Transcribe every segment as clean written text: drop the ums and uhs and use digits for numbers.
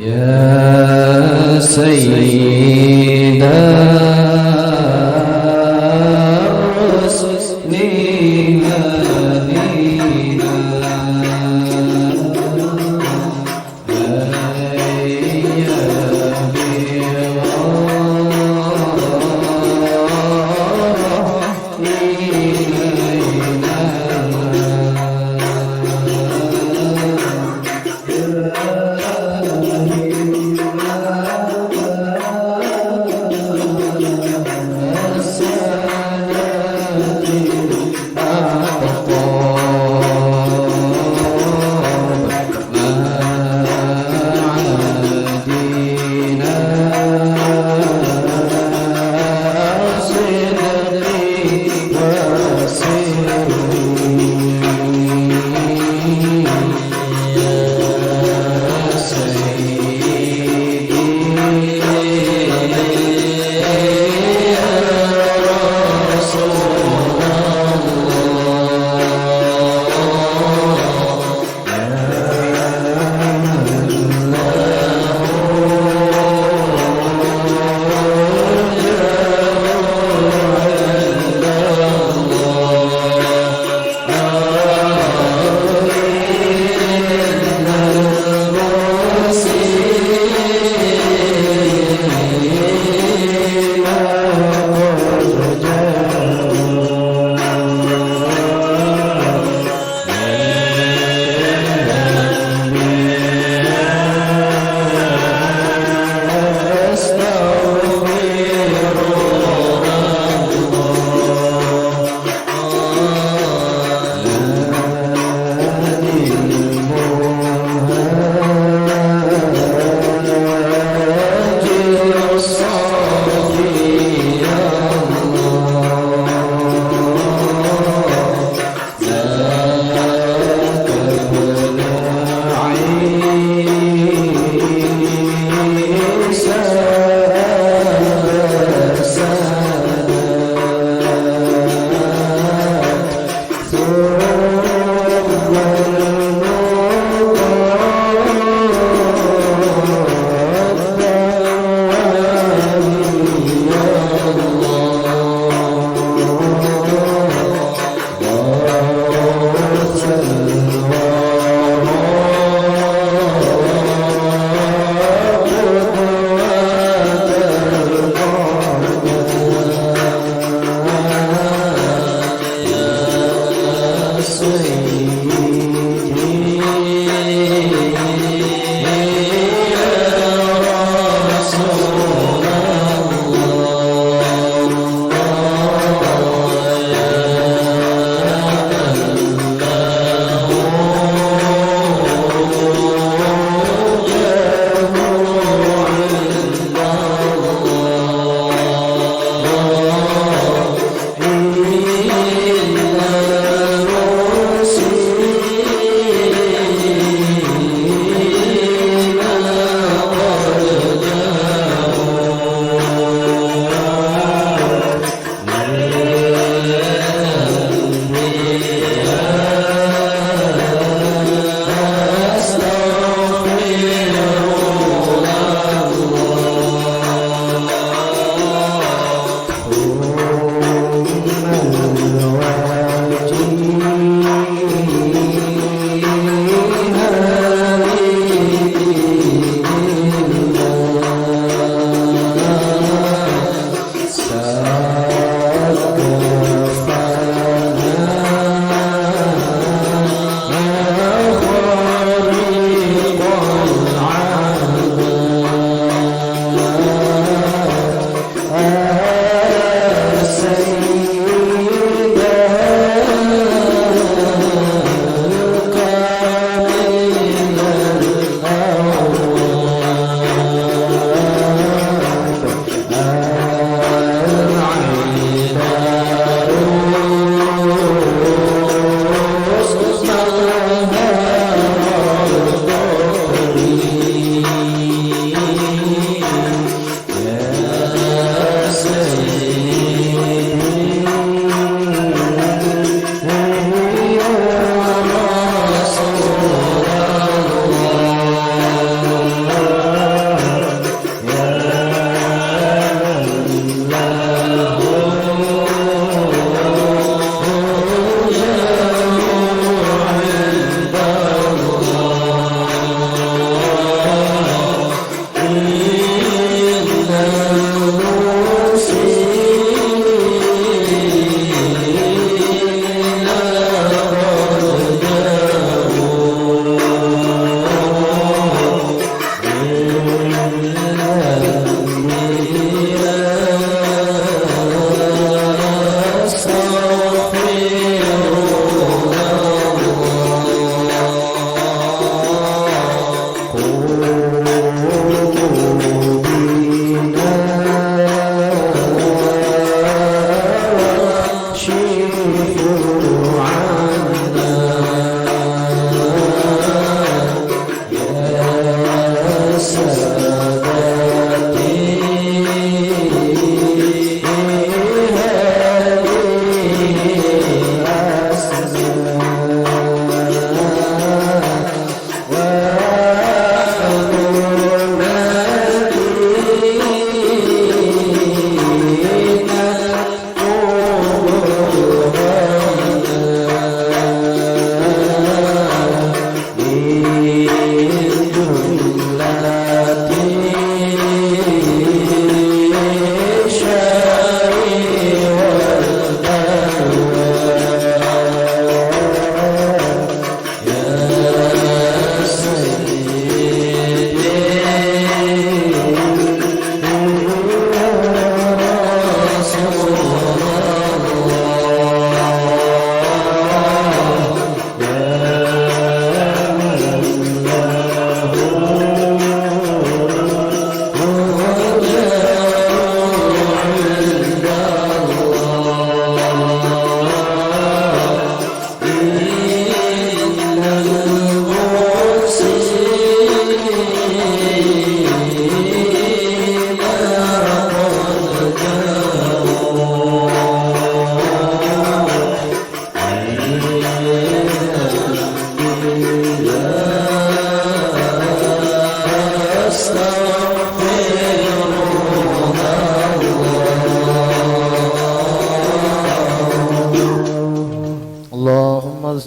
يا سيد الرسل هدينا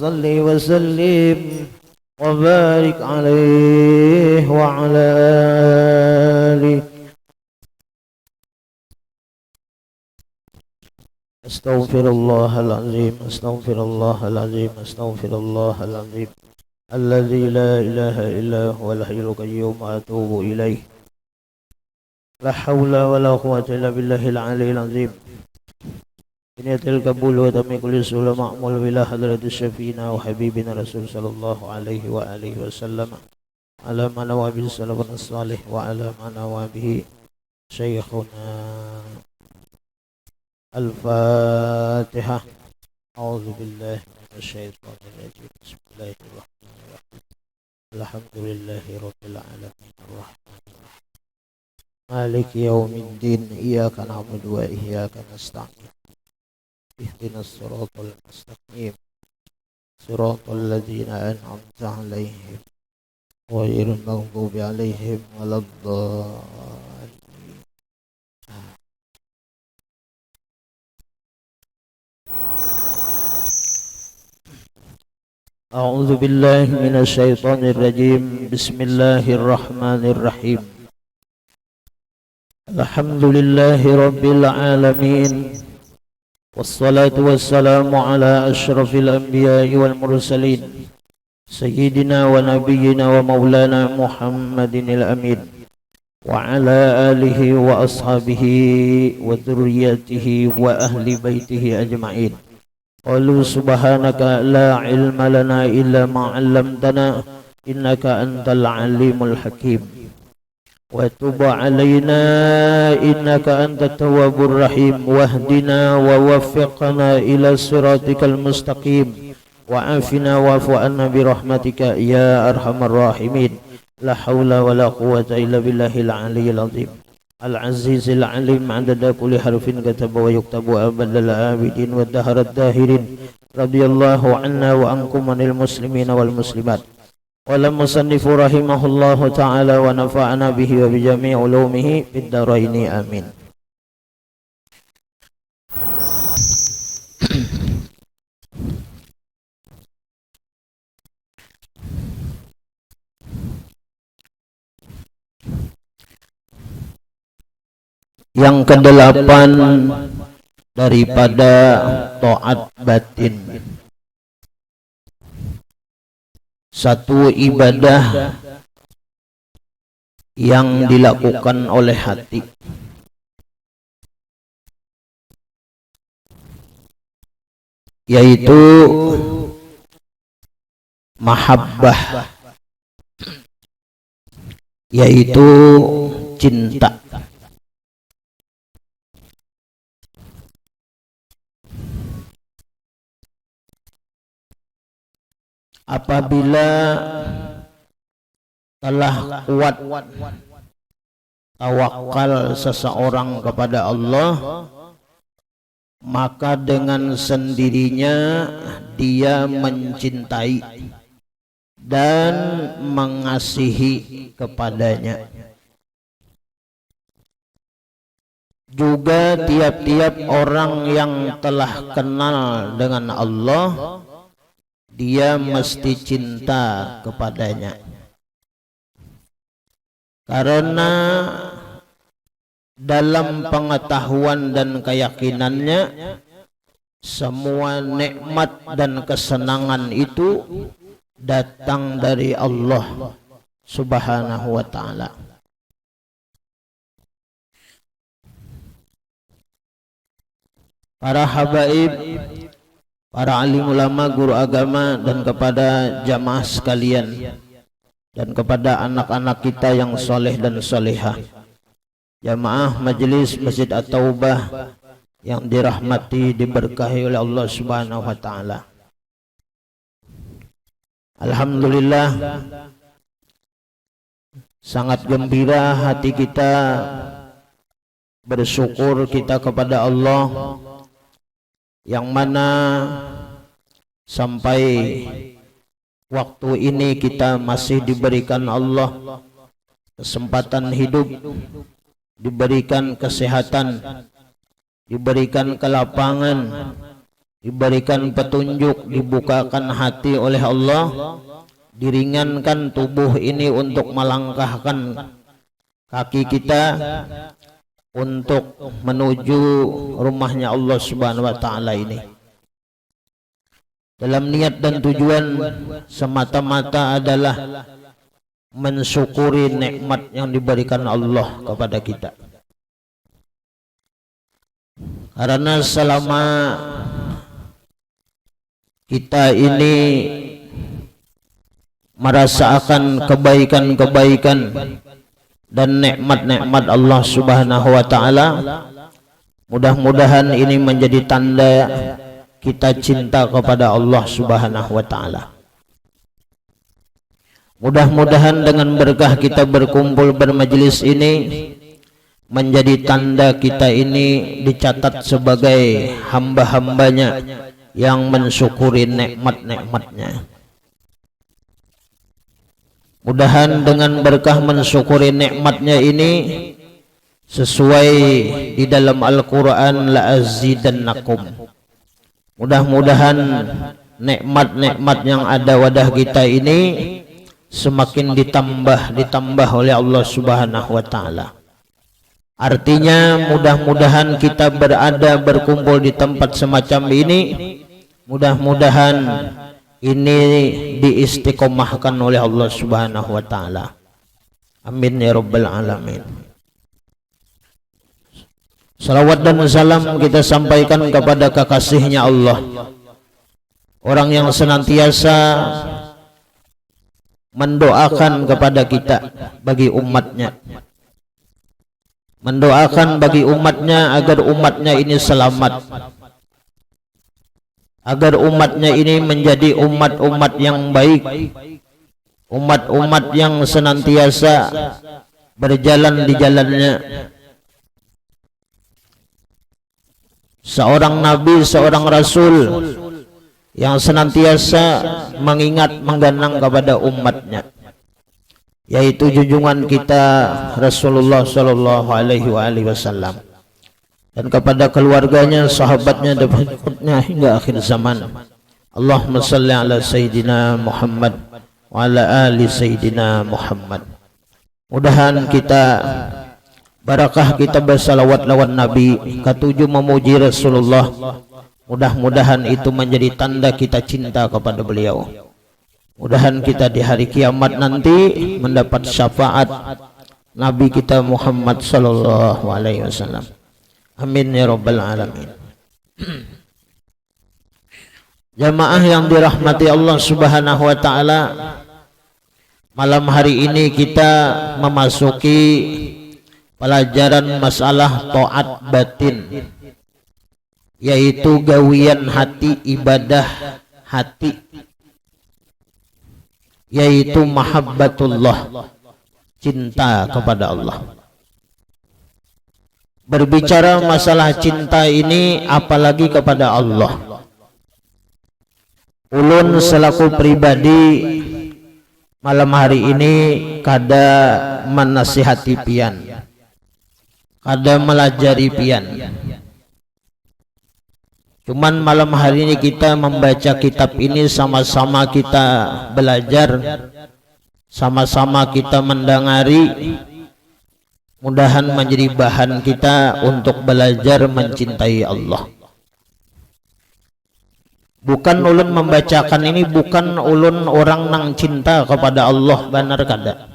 صل وسلم وبارك عليه وعلى آله. أستغفر الله العظيم أستغفر الله العظيم أستغفر الله العظيم الذي لا إله إلا هو الحي القيوم وأتوب إليه. لا حول ولا قوة إلا بالله العلي العظيم. بنية القبول وتم كل سؤال معمول بلا حضرة الشفينا وحبيبنا رسول صلى الله عليه وآله وسلم على ما نوى به سلفنا الصالح وعلى ما نوى به شيخنا. الفاتحة. أعوذ بالله من الشيطان الرجيم. بسم الله الرحمن الرحيم. الحمد لله رب العالمين الرحمن الرحيم مالك يوم الدين. إياك نعبد وإياك نستعين. اهدنا الصراط المستقيم صراط الذين أنعمت عليهم غير المغضوب عليهم ولا الضالين. أعوذ بالله من الشيطان الرجيم. بسم الله الرحمن الرحيم. الحمد لله رب العالمين والصلاة والسلام على أشرف الأنبياء والمرسلين سيدنا ونبينا ومولانا محمد الأمين وعلى آله وأصحابه وذريته وأهل بيته أجمعين. قالوا سبحانك لا علم لنا إلا ما علمتنا إنك أنت العليم الحكيم. وتب علينا إنك أنت التواب الرحيم. واهدنا ووفقنا إلى صراطك المستقيم. وعافنا واعف عنا برحمتك يا أرحم الراحمين. لا حول ولا قوة إلا بالله العلي العظيم العزيز العليم عدد كل حرف كتب ويكتب أبد العابدين والدهر الداهرين. رضي الله عنا وعنكم عن المسلمين والمسلمات. قال المصنف رحمه الله تعالى ونفعنا به وبجميع علومه في الدارين آمين. Yang kedelapan daripada taat batin. Satu ibadah yang dilakukan oleh hati, yaitu mahabbah, yaitu cinta. Apabila telah kuat tawakal seseorang kepada Allah, maka dengan sendirinya dia mencintai dan mengasihi kepadanya. Juga tiap-tiap orang yang telah kenal dengan Allah, dia mesti cinta kepadanya. Karena dalam pengetahuan dan keyakinannya, semua nikmat dan kesenangan itu datang dari Allah Subhanahu wa ta'ala. Para habaib, para alim ulama, guru agama, dan kepada jamaah sekalian, dan kepada anak-anak kita yang soleh dan solehah, jamaah majelis Masjid At-Taubah yang dirahmati, diberkahi oleh Allah Subhanahu wa ta'ala. Alhamdulillah, sangat gembira hati kita, bersyukur kita kepada Allah yang mana sampai waktu ini kita masih diberikan Allah kesempatan hidup, diberikan kesehatan, diberikan kelapangan, diberikan petunjuk, dibukakan hati oleh Allah, diringankan tubuh ini untuk melangkahkan kaki kita untuk menuju rumahnya Allah Subhanahu wa ta'ala ini, dalam niat dan tujuan semata-mata adalah mensyukuri nikmat yang diberikan Allah kepada kita. Karena selama kita ini merasakan kebaikan-kebaikan dan nikmat-nikmat Allah Subhanahu wa ta'ala, mudah-mudahan ini menjadi tanda kita cinta kepada Allah Subhanahu wa ta'ala. Mudah-mudahan dengan berkah kita berkumpul bermajelis ini menjadi tanda kita ini dicatat sebagai hamba-hambanya yang mensyukuri nikmat-nikmatnya. Mudahan dengan berkah mensyukuri nikmatnya ini, sesuai di dalam Al-Quran, la'azidannakum. Mudah-mudahan nikmat-nikmat yang ada wadah kita ini semakin ditambah oleh Allah Subhanahu wa ta'ala. Artinya mudah-mudahan kita berkumpul di tempat semacam ini, mudah-mudahan ini diistiqomahkan oleh Allah Subhanahu wa ta'ala. Amin ya rabbal alamin. Salawat dan salam kita sampaikan kepada kekasihnya Allah, orang yang senantiasa mendoakan kepada kita bagi umatnya, mendoakan bagi umatnya agar umatnya ini selamat, agar umatnya ini menjadi umat-umat yang baik, umat-umat yang senantiasa berjalan di jalannya. Seorang nabi, seorang rasul yang senantiasa mengingat, mengganang kepada umatnya, yaitu junjungan kita Rasulullah sallallahu alaihi wasallam, dan kepada keluarganya, sahabatnya, dan pengikutnya hingga akhir zaman. Allahumma salli ala Sayyidina Muhammad wa ala ali Sayyidina Muhammad. Mudahan kita, barakah kita bersalawat lawan Nabi, ketujuh memuji Rasulullah, mudah-mudahan itu menjadi tanda kita cinta kepada beliau. Mudahan kita di hari kiamat nanti mendapat syafaat Nabi kita Muhammad sallallahu alaihi wasallam. Amin ya rabbal alamin. Jamaah yang dirahmati Allah Subhanahu wa ta'ala, malam hari ini kita memasuki pelajaran masalah taat batin, yaitu gawian hati, ibadah hati yaitu mahabbatullah, cinta kepada Allah. Berbicara masalah cinta ini apalagi kepada Allah, ulun selaku pribadi malam hari ini kada menasihati pian, kada melajari pian. Cuman malam hari ini kita membaca kitab ini, sama-sama kita belajar, sama-sama kita mendengari, mudahan menjadi bahan kita untuk belajar mencintai Allah. Bukan ulun membacakan ini, bukan ulun orang nang cinta kepada Allah, benar kada.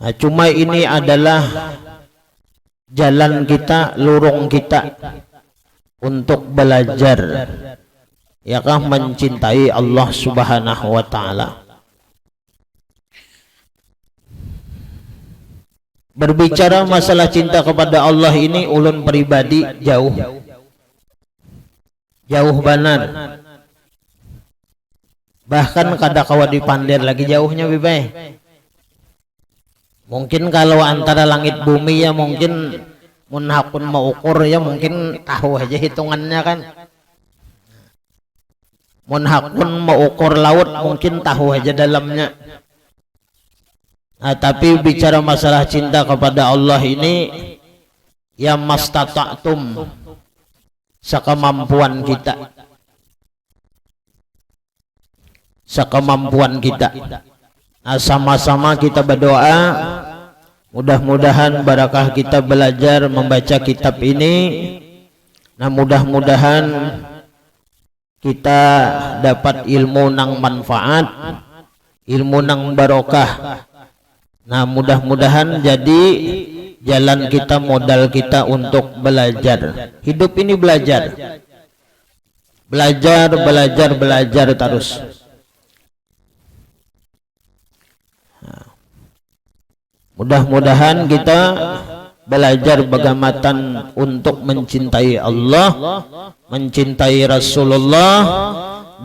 Nah, cuma ini adalah jalan kita, lurung kita untuk belajar, yakah mencintai Allah Subhanahu wa taala. Berbicara masalah cinta kepada Allah ini ulun pribadi jauh benar. Bahkan kada kawa dipandir lagi jauhnya bibai. Mungkin kalau antara langit bumi ya mungkin mun hakun mau ukur ya mungkin tahu aja hitungannya kan. Mun hakun mau ukur laut mungkin tahu aja dalamnya. Nah, tapi bicara masalah cinta kepada Allah ini ya mastata'tum, sekemampuan kita. Sekemampuan kita. Nah, sama-sama kita berdoa, mudah-mudahan barakah kita belajar membaca kitab ini. Nah, mudah-mudahan kita dapat ilmu nang manfaat, ilmu nang barokah. Nah, mudah-mudahan jadi jalan kita, modal kita untuk belajar. Hidup ini belajar. Belajar terus. Mudah-mudahan kita belajar bagaimana untuk mencintai Allah, mencintai Rasulullah,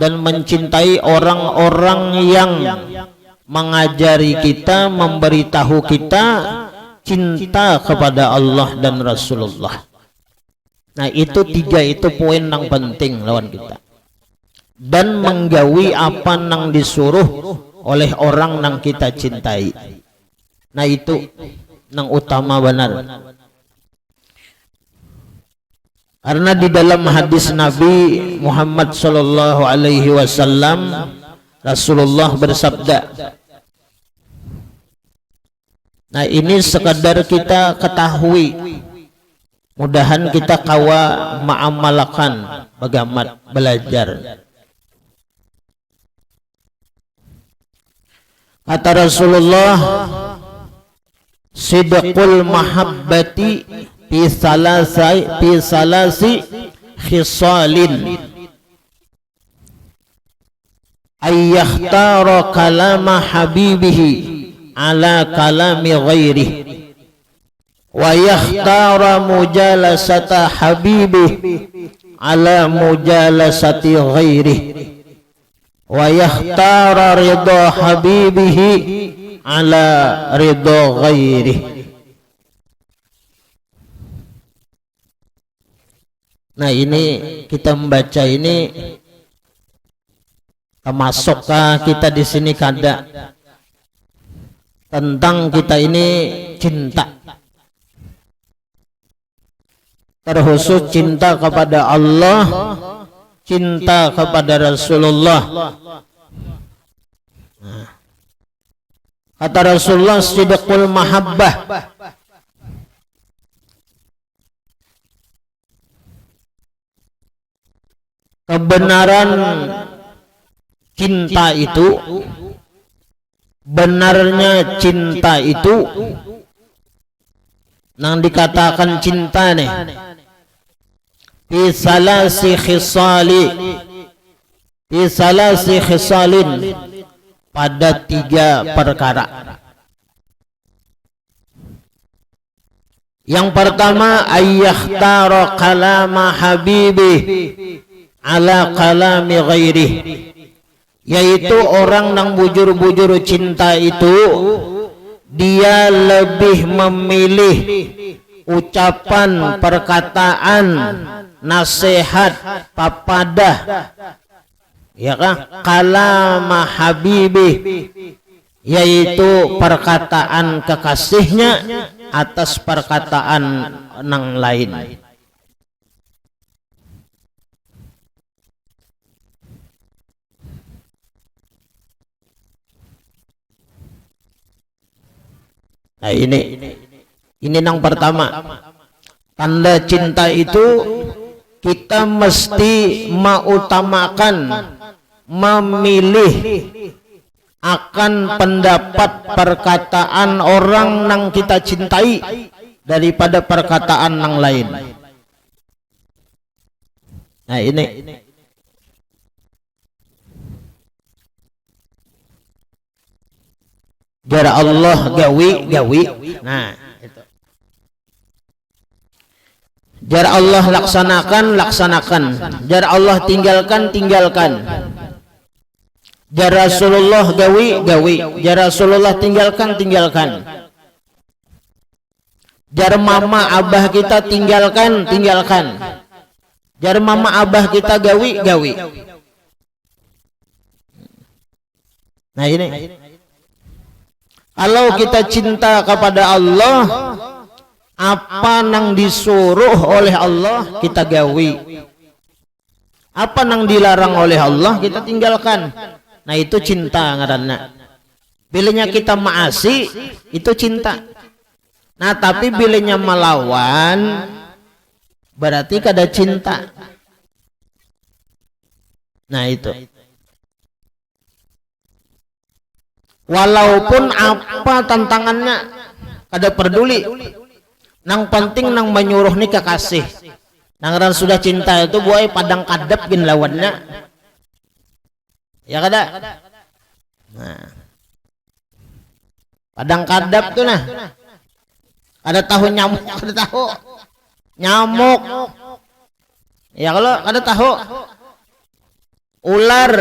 dan mencintai orang-orang yang mengajari kita, memberitahu kita cinta kepada Allah dan Rasulullah. Nah, itu tiga itu poin yang penting lawan kita. Dan menggawi apa yang disuruh oleh orang yang kita cintai. Nah, itu yang utama benar. Karena di dalam hadis Nabi Muhammad sallallahu alaihi wasallam Rasulullah bersabda. Nah, ini sekadar kita ketahui. Mudahan kita kawa mengamalkan bagaimana belajar. Kata Rasulullah, sidqul mahabbati fi salasi khisalin ayyakhtara kalama habibihi ala kalami ghairihi wa yakhtara mujalasata habibihi ala mujalasati ghairihi wa yakhtara ridha habibihi ala ridha ghairihi. Nah, ini kita membaca ini termasukkah kita di sini kada tentang kita ini cinta, terkhusus cinta kepada Allah, cinta kepada Rasulullah. Nah, kata Rasulullah, sidqul mahabbah, kebenaran cinta itu, benarnya cinta itu, yang dikatakan cinta nih, fi salasi khisalin, pada tiga perkara. Yang pertama, ayyakhtara kalama habibih ala kalami ghairih, yaitu orang yang bujur-bujur cinta itu dia lebih memilih ucapan, perkataan, nasihat, papadah, ya kan, kalama habibi, yaitu perkataan kekasihnya atas perkataan yang lain. Nah ini yang pertama, tanda cinta itu kita mesti mengutamakan, memilih akan pendapat perkataan orang yang kita cintai daripada perkataan yang lain. Nah ini jar Allah gawi. Nah itu. Jar Allah laksanakan. Jar Allah tinggalkan. Jar Rasulullah gawi. Jar Rasulullah tinggalkan. Jar mama abah kita tinggalkan. Jar mama abah kita gawi. Nah ini, kalau kita cinta kepada Allah, apa yang disuruh oleh Allah kita gawi, apa yang dilarang oleh Allah kita tinggalkan. Nah itu cinta ngaranna. Bilanya kita maasi itu cinta. Nah tapi bilanya melawan berarti kada cinta. Nah itu. Walaupun apa tantangannya kada peduli, nang penting nang menyuruh nih kekasih. Nang sudah cinta itu buai padang kadap gin lawannya. Ya kada? Nah. Padang kadap tuh nah. Ada tahu nyamuk, ada tahu nyamuk. Ya kalau ada tahu ular.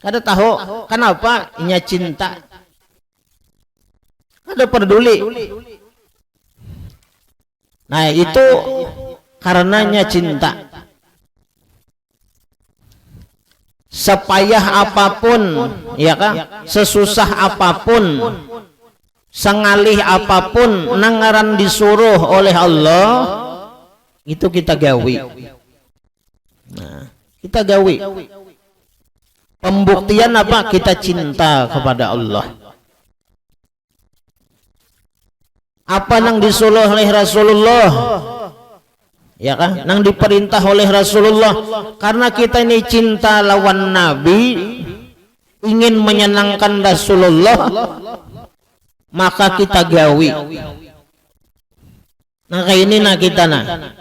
Kada tahu kenapa inya cinta, kada peduli. Nah itu karenanya cinta. Sepayah apapun, ya kan, sesusah apapun, sengalih apapun nangaran disuruh oleh Allah itu kita gawi. Nah kita gawi. Pembuktian apa? Kita cinta kepada Allah. Apa yang disuruh oleh Rasulullah, ya kan? Yang diperintah oleh Rasulullah. Karena kita ini cinta lawan Nabi, ingin menyenangkan Rasulullah, maka kita gawi. Nah kayak ini nah kita nah.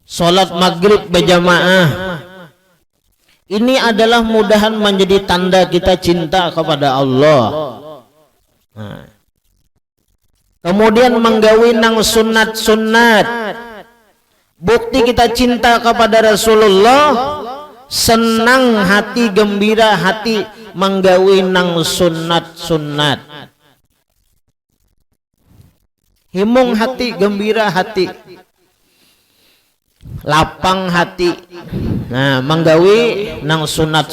Salat maghrib berjamaah. Ini adalah mudahan menjadi tanda kita cinta kepada Allah. Nah. Kemudian menggawi nang sunat. Bukti kita cinta kepada Rasulullah, senang hati, gembira hati menggawi nang sunat. Himung hati, gembira hati, lapang hati. Nah, menggawi nang sunat.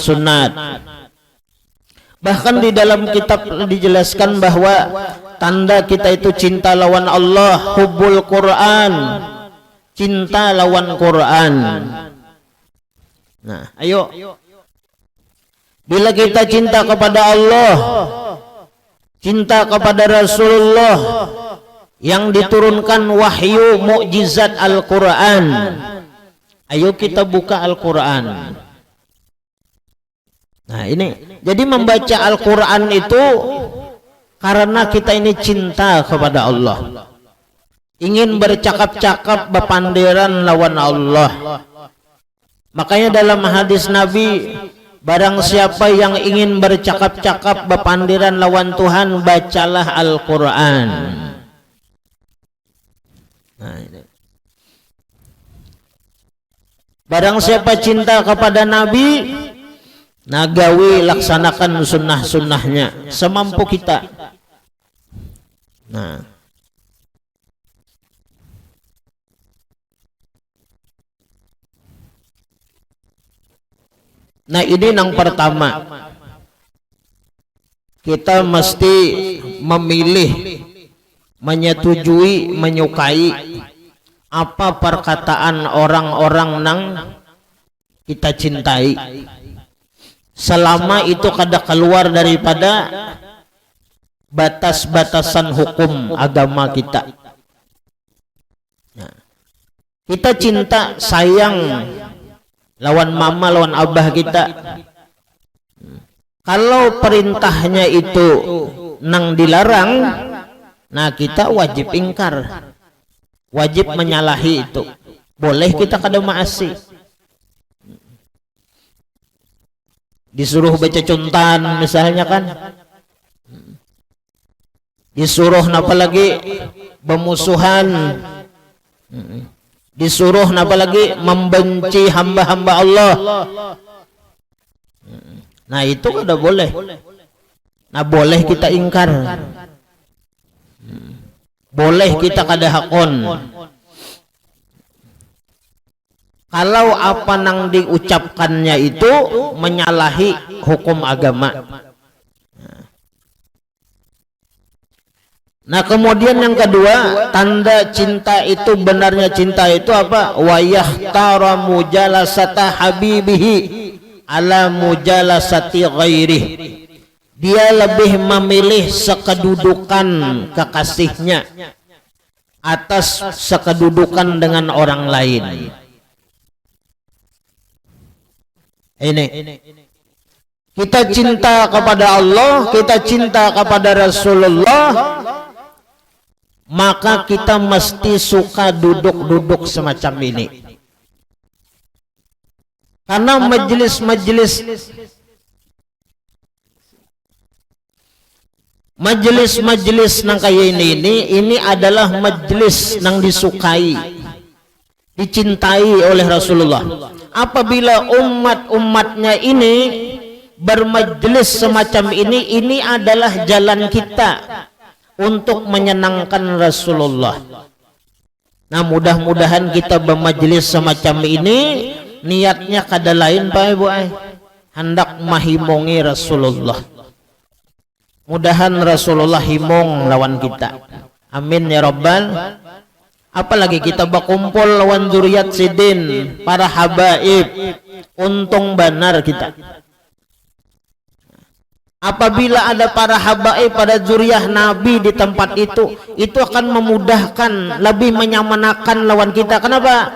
Bahkan di dalam kitab dijelaskan bahwa tanda kita itu cinta lawan Allah, hubbul Quran, cinta lawan Quran. Nah, ayo. Bila kita cinta kepada Allah, cinta kepada Rasulullah yang diturunkan wahyu mukjizat Al-Quran, ayo kita buka Al-Quran. Nah ini, jadi membaca Al-Quran itu karena kita ini cinta kepada Allah, ingin bercakap-cakap bepandiran lawan Allah. Makanya dalam hadis Nabi, barang siapa yang ingin bercakap-cakap bepandiran lawan Tuhan, bacalah Al-Quran. Nah ini. Barang siapa cinta kepada Nabi, nagawi laksanakan sunnah-sunnahnya semampu kita. Nah ini yang pertama, kita mesti memilih, menyetujui, menyukai apa perkataan orang-orang nang kita cintai, selama itu kada keluar daripada batas-batasan hukum agama kita. Kita cinta sayang lawan mama, lawan abah kita, kalau perintahnya itu nang dilarang, nah kita wajib ingkar, wajib menyalahi itu. Boleh kita kada maasi. Disuruh baca contan misalnya kan, disuruh apa lagi bermusuhan, disuruh apa lagi membenci hamba-hamba Allah. Nah itu kada boleh. Nah boleh kita ingkar, boleh kita kada hakon. Kalau apa nang diucapkannya itu menyalahi hukum agama. Nah kemudian yang kedua, tanda cinta itu, benarnya cinta itu apa? Wa yahtara mujalasata habibihi ala mujalasati ghairih. Dia lebih memilih sekedudukan kekasihnya atas sekedudukan dengan orang lain. Ini kita cinta kepada Allah, kita cinta kepada Rasulullah, maka kita mesti suka duduk-duduk semacam ini. Karena majelis nang kaya ini adalah majelis nang disukai, dicintai oleh Rasulullah. Apabila umat-umatnya ini bermajelis semacam ini adalah jalan kita untuk menyenangkan Rasulullah. Nah mudah-mudahan kita bermajelis semacam ini niatnya kada lain Pak Ibu, hendak mahimongi Rasulullah. Mudahan Rasulullah himong lawan kita. Amin ya Rabbal. Apalagi kita berkumpul lawan zuriat sidin, para habaib, untung benar kita. Apabila ada para habaib, pada zuriat Nabi di tempat itu akan memudahkan, lebih menyamanakan lawan kita. Kenapa?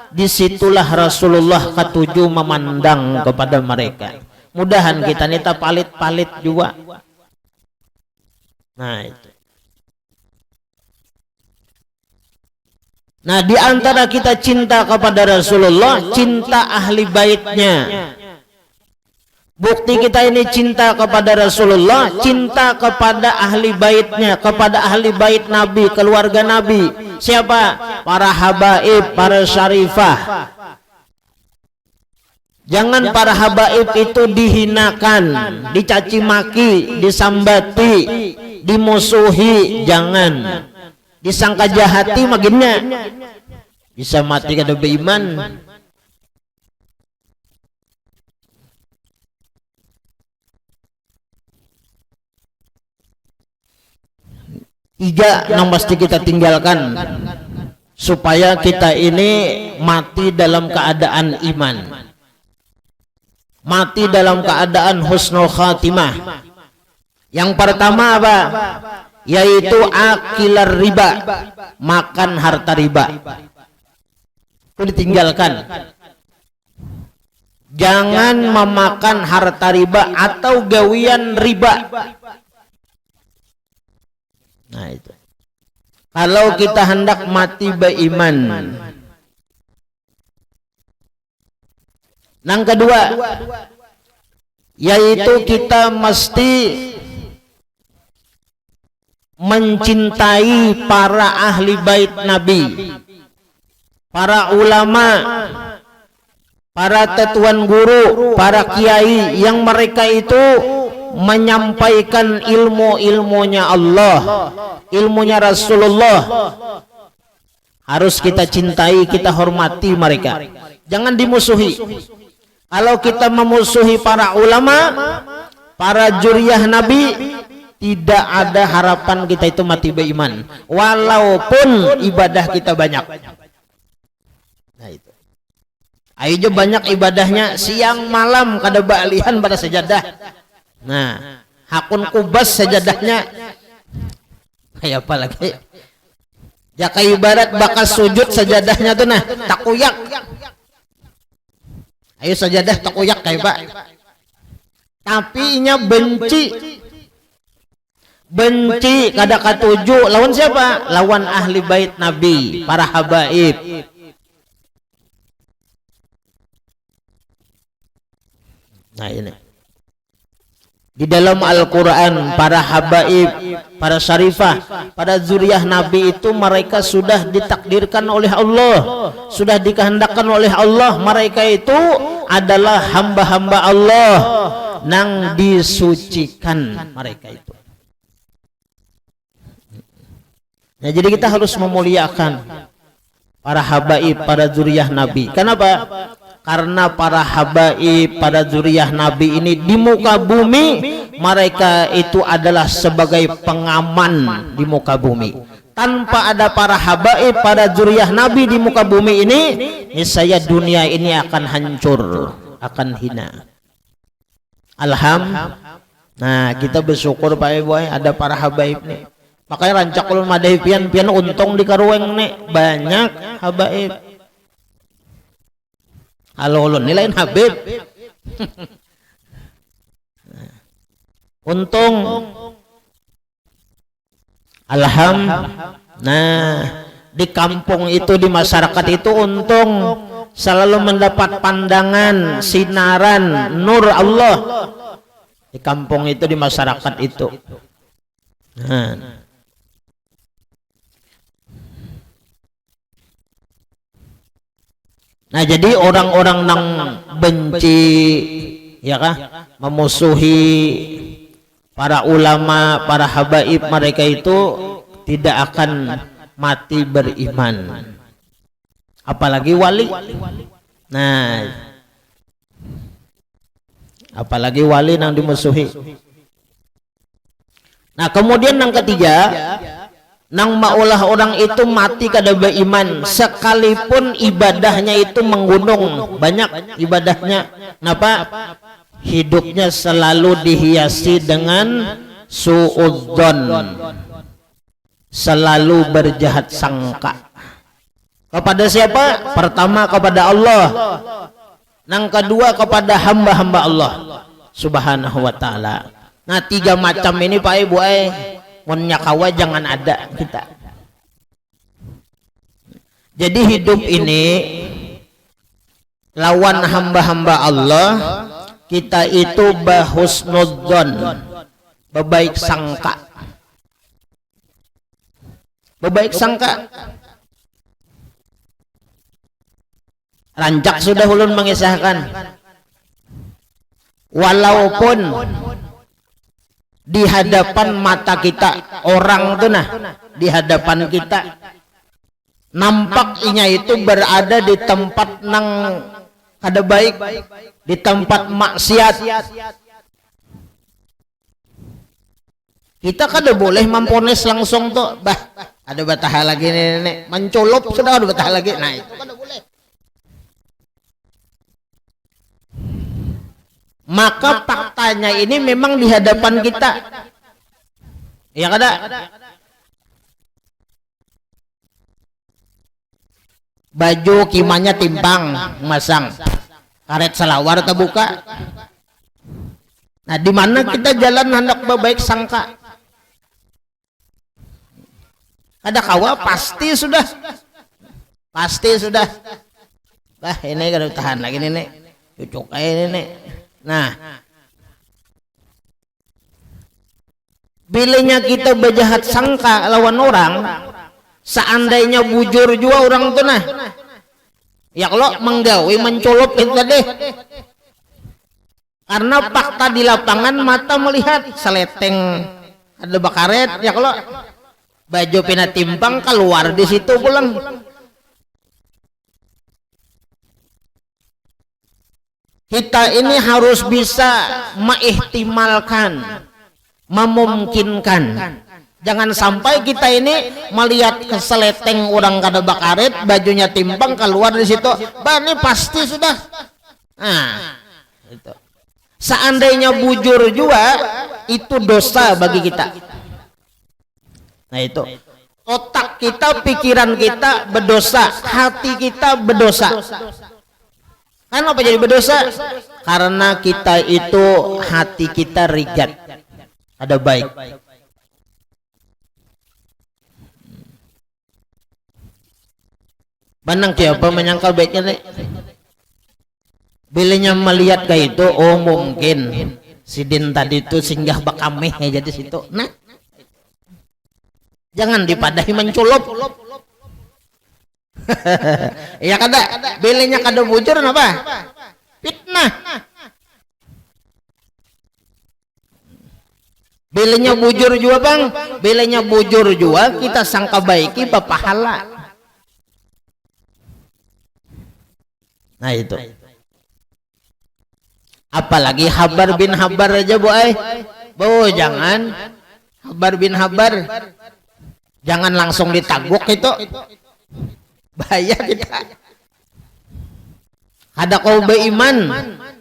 Disitulah Rasulullah ketujuh memandang kepada mereka. Mudahan kita nita palit-palit juga. Nah itu. Nah di antara kita cinta kepada Rasulullah, cinta ahli baitnya. Bukti kita ini cinta kepada Rasulullah, cinta kepada ahli baitnya, kepada ahli bait Nabi, keluarga Nabi. Siapa? Para habaib, para syarifah. Jangan para habaib itu dihinakan, dicaci maki, disambati, dimusuhi, jangan. Disangka jahati makinnya bisa mati kada beriman. Tiga yang pasti kita tinggalkan supaya kita ini mati dalam keadaan iman, mati dalam keadaan husnul khatimah. Yang pertama apa? Yaitu akilar riba, makan harta riba. Itu ditinggalkan. Jangan memakan harta riba atau gawian riba. Nah itu. Kalau kita hendak mati beriman. Yang kedua, yaitu kita mesti mencintai para ahli bait Nabi, para ulama, para tetuan guru, para kiai yang mereka itu menyampaikan ilmu-ilmunya Allah, ilmunya Rasulullah. Harus kita cintai, kita hormati mereka. Jangan dimusuhi. Kalau kita memusuhi para ulama, para juriyah Nabi, tidak ada harapan kita itu mati beriman, walaupun ibadah kita banyak. Nah itu. Ayo banyak ibadahnya, siang malam kada balihan pada sajadah. Nah, hakun kubas sajadahnya. Kayak apa lagi? Ya kayak ibarat bakas sujud sajadahnya tuh nah, takuyak. Ayo sajadah takuyak kayak Pak. Tapi nya benci. Benci kada katuju lawan siapa? Lawan ahli bait Nabi, para habaib. Nah ini di dalam Al-Quran para habaib, para syarifah, para zuriyah Nabi itu mereka sudah ditakdirkan oleh Allah, sudah dikehendakkan oleh Allah. Mereka itu adalah hamba-hamba Allah nang disucikan mereka itu. Nah, jadi kita harus memuliakan para habaib, para zuriyah Nabi. Kenapa? Karena para habaib, para zuriyah Nabi ini di muka bumi, mereka itu adalah sebagai pengaman di muka bumi. Tanpa ada para habaib, para zuriyah Nabi di muka bumi ini, niscaya dunia ini akan hancur, akan hina. Alhamdulillah. Nah, kita bersyukur Pak Ibu ada para habaib nih. Makanya rancak ulun madai pian untung di karueng nih banyak habaib. Halo ulun nilain habib. Untung. Alhamdulillah. Nah, di kampung itu, di masyarakat itu untung selalu mendapat pandangan, sinaran, nur Allah. Di kampung itu, di masyarakat itu. Nah, jadi orang-orang yang benci, ya kah, memusuhi para ulama, para habaib, mereka itu tidak akan mati beriman. Apalagi wali. Nah, apalagi wali yang dimusuhi. Nah, kemudian yang ketiga, nang maulah orang itu mati kada beriman sekalipun ibadahnya itu menggunung, banyak ibadahnya. Kenapa? Hidupnya selalu dihiasi dengan suudzon, selalu berjahat sangka. Kepada siapa? Pertama kepada Allah, yang kedua kepada hamba-hamba Allah Subhanahu wa ta'ala. Nah, tiga macam ini Pak Ibu menyakawa jangan ada kita. Jadi hidup ini lawan hamba-hamba Allah, kita itu bahusnudzon, berbaik sangka. Berbaik sangka. Rancak sudah ulun mengisahkan, walaupun di hadapan mata kita orang tuh nah, di hadapan kita nampaknya itu berada di tempat nang kada baik, di tempat maksiat, kita kada boleh memponis langsung tuh, bah ada batah lagi nih, mencolop sudah ada batah lagi. Nah itu kada boleh. Maka faktanya ini memang di hadapan kita, ya kada? Baju kimanya timpang, masang karet selawar terbuka. Nah, di mana kita jalan hendak berbaik sangka? Ada kawa pasti sudah, Bah ini kada tahan lagi nih, cucuk aja nih. Nah, bilanya kita berjahat sangka lawan orang, seandainya bujur juga orang tuh nah, Ya kalau menggawe mencolok itu deh. Karena fakta di lapangan mata melihat seleteng ada bakaret ya kalau baju pina timpang keluar di situ pulang. Kita ini harus bisa mengihtimalkan, memungkinkan. Jangan sampai kita ini melihat keseleteng orang kada bakaret, bajunya timpang keluar di situ, ini pasti sudah. Nah, itu. Seandainya bujur juga, itu dosa bagi kita. Nah itu, otak kita, pikiran kita berdosa, hati kita berdosa. Kenapa jadi berdosa? Karena kita itu hati kita rigat, ada baik. Manang siapa menyangkal baiknya nih? Bilanya melihat kayak itu, oh mungkin si Din tadi itu singgah bakameh jadi situ. Nah, jangan dipadahi menculop. Ya kada, bilanya kada bujur apa? Fitnah. Bilanya bujur juga bang, bilanya bujur juga kita sangka baiki bapahala. Nah itu. Apalagi Habar bin Habar aja boy. Jangan Habar bin Habar. Jangan langsung ditaguk itu. Bahaya kita. Ada kau beriman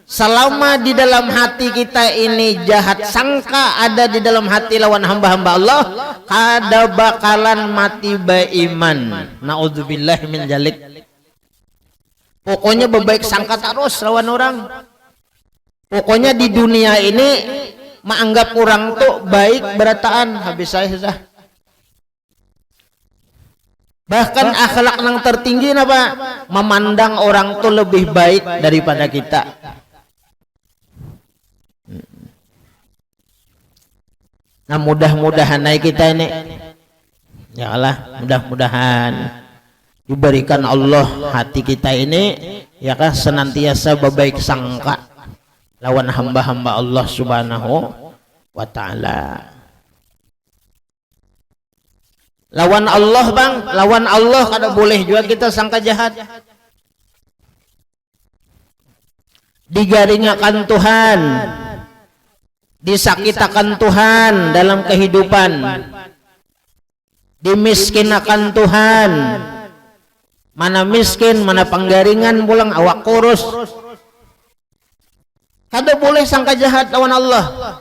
selama di dalam hati kita ini jahat sangka ada di dalam hati lawan hamba-hamba Allah, kada bakalan mati beriman. Naudzubillah min jalik. Pokoknya berbaik sangka terus lawan orang. Pokoknya di dunia ini menganggap orang tuh baik berataan habis saya sudah. Bahkan akhlak yang tertinggi apa? Memandang orang tuh lebih baik daripada kita. Nah mudah-mudahan naik kita ini, ya Allah, mudah-mudahan diberikan Allah hati kita ini ya kan senantiasa berbaik sangka lawan hamba-hamba Allah Subhanahu wa ta'ala. Lawan Allah bang, lawan Allah kada boleh juga kita sangka jahat. Digaringakan Tuhan, disakitakan Tuhan dalam kehidupan, dimiskinakan Tuhan. Mana miskin, mana penggaringan pulang awak kurus. Kada boleh sangka jahat lawan Allah.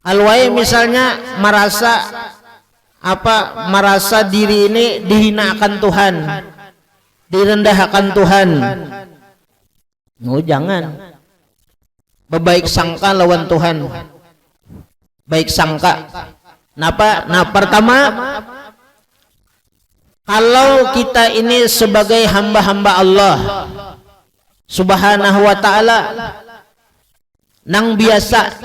Alwai misalnya merasa diri ini dihinakan Tuhan, direndahkan Tuhan. Jangan. Berbaik sangka lawan Tuhan. Baik sangka. Napa? Nah pertama, kalau kita ini sebagai hamba-hamba Allah Subhanahu wa ta'ala nang biasa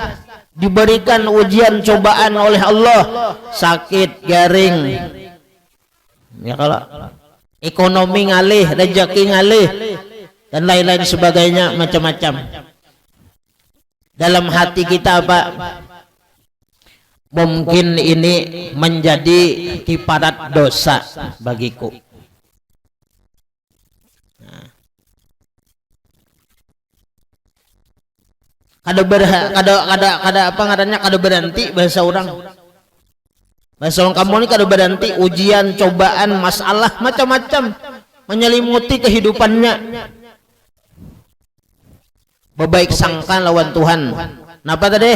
diberikan ujian cobaan oleh Allah, sakit, garing, ya kalau ekonomi ngalih, rezeki ngalih, dan lain-lain sebagainya, macam-macam. Dalam hati kita apa? Mungkin ini menjadi kiparat dosa bagiku. Kada apa ngarannya, kada berhenti bahasa orang. Bahasa orang kamu ini kada berhenti, ujian, cobaan, masalah macam-macam menyelimuti kehidupannya. Berbaik sangka lawan Tuhan. Napa tadi?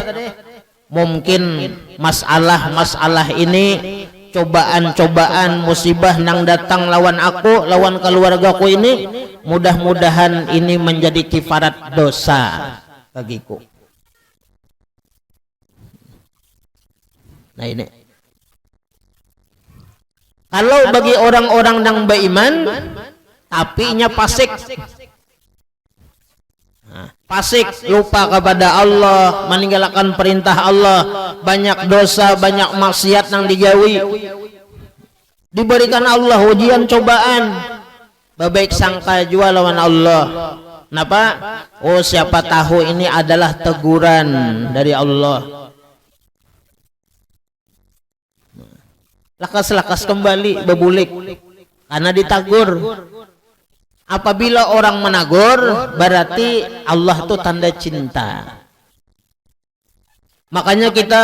Mungkin masalah ini, cobaan-cobaan, musibah nang datang lawan aku, lawan keluargaku ini, mudah-mudahan ini menjadi kifarat dosa bagiku. Nah ini. Kalau bagi orang-orang yang beriman, tapi nya fasik. Fasik, lupa kepada Allah, meninggalkan perintah Allah, banyak dosa, banyak maksiat yang digawi. Diberikan Allah ujian cobaan, Baik sangka jua lawan Allah. Kenapa? Oh, siapa tahu ini adalah teguran dari Allah. Lakas-lakas kembali bebulik karena ditagur. Apabila orang menagur, berarti Allah itu tanda cinta. Makanya kita,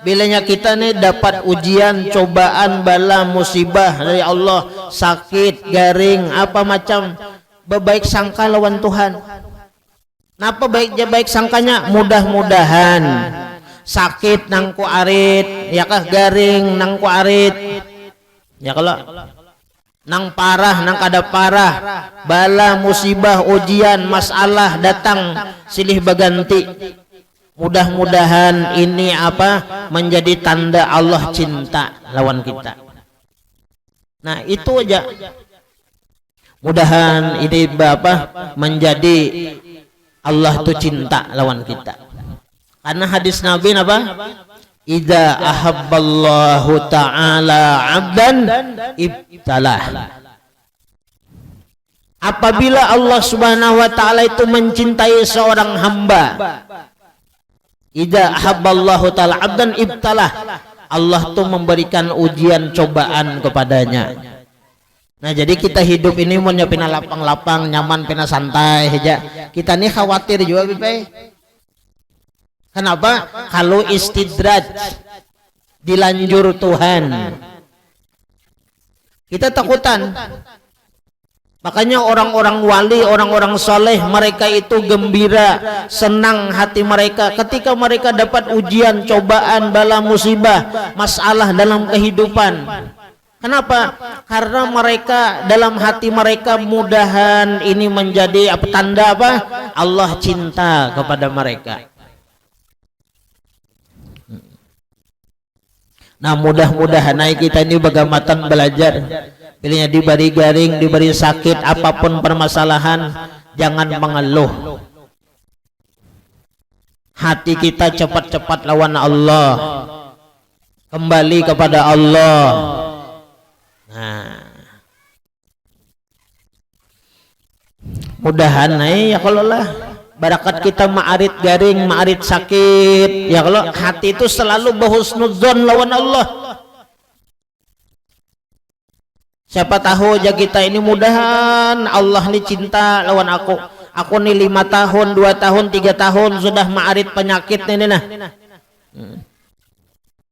bilanya kita nih dapat ujian, cobaan, bala, musibah dari Allah, sakit, garing, apa macam, berbaik sangka lawan Tuhan. Napa baik sangkanya? Mudah-mudahan sakit nangku arit, ya kah, garing nangku arit, ya kalau nang parah nang kada parah, bala, musibah, ujian, masalah datang silih berganti. Mudah-mudahan ini apa, menjadi tanda Allah cinta lawan kita. Nah itu aja, mudahan ini apa, menjadi Allah itu cinta lawan kita. Karena hadis Nabi apa? Idza ahabballahu ta'ala 'abdan ibtalah. Apabila Allah Subhanahu wa taala itu mencintai seorang hamba, idza ahabballahu ta'ala 'abdan ibtalah, Allah tuh memberikan ujian cobaan kepadanya. Nah jadi kita hidup ini mau pina lapang-lapang, nyaman, pina santai aja. Kita nih khawatir juga Bipe. Kenapa? Kalau istidraj, dilanjur Tuhan, kita takutan. Makanya orang-orang wali, orang-orang soleh, mereka itu gembira, senang hati mereka ketika mereka dapat ujian, cobaan, bala, musibah, masalah dalam kehidupan. Kenapa? Karena mereka, dalam hati mereka, mudahan ini menjadi tanda apa? Allah cinta kepada mereka. Nah mudah-mudahan kita ini bagamatan belajar, pilihnya diberi garing, diberi sakit, apapun permasalahan, jangan mengeluh. Hati kita cepat-cepat lawan Allah, kembali kepada Allah. Nah mudahan ya kalau lah barakat kita ma'arit garing, ma'arit sakit, ya kalau hati itu selalu bahusnudzon lawan Allah. Siapa tahu aja kita ini mudahan Allah ini cinta lawan aku. Aku nih 5 tahun, 2 tahun, 3 tahun sudah ma'arit penyakit ini nah.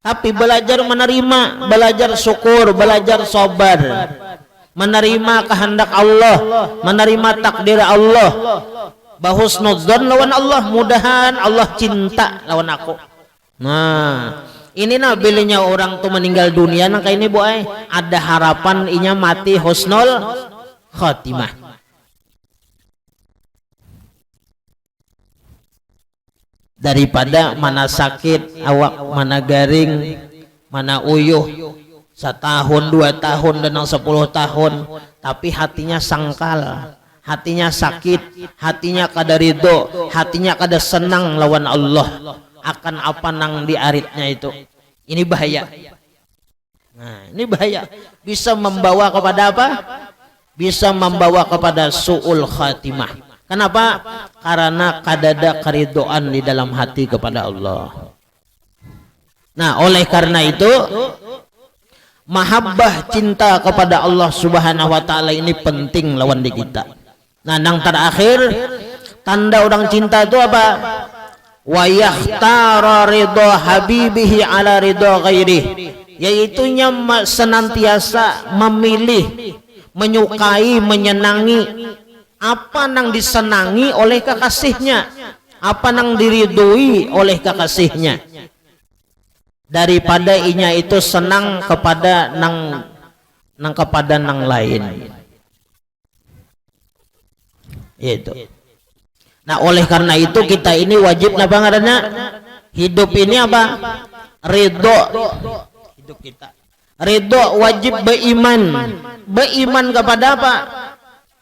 Tapi belajar menerima, belajar syukur, belajar sabar, menerima kehendak Allah, menerima takdir Allah. Bahusnudzon lawan Allah, mudahan Allah cinta lawan aku. Nah ini nah bilinya orang tuh meninggal dunia nah kayak ini boy, ada harapan inya mati husnul khotimah. Daripada mana sakit awak, mana garing, mana uyuh, 1 tahun, 2 tahun, dan 10 tahun, tapi hatinya sangkal, hatinya sakit, hatinya kada ridho, hatinya kada senang lawan Allah akan apa nang diaritnya itu. Ini bahaya. Nah ini bahaya, bisa membawa kepada apa? Bisa membawa kepada su'ul khatimah. Kenapa? Karena kadada keridoan di dalam hati kepada Allah. Nah oleh karena itu mahabbah, cinta kepada Allah Subhanahu wa taala ini penting lawan di kita. Nah yang terakhir, tanda orang cinta itu apa? Wa yakhtara ridha habibihi ala ridha ghairihi, yaitu senantiasa memilih, menyukai, menyenangi apa nang disenangi oleh kekasihnya, apa nang diridhoi oleh kekasihnya, daripada inya itu senang kepada kepada nang lain. Itu. Nah oleh karena itu kita ini wajib apa ngaranna hidup ini apa? Ridho. Hidup kita ridho, wajib beriman. Beriman kepada apa?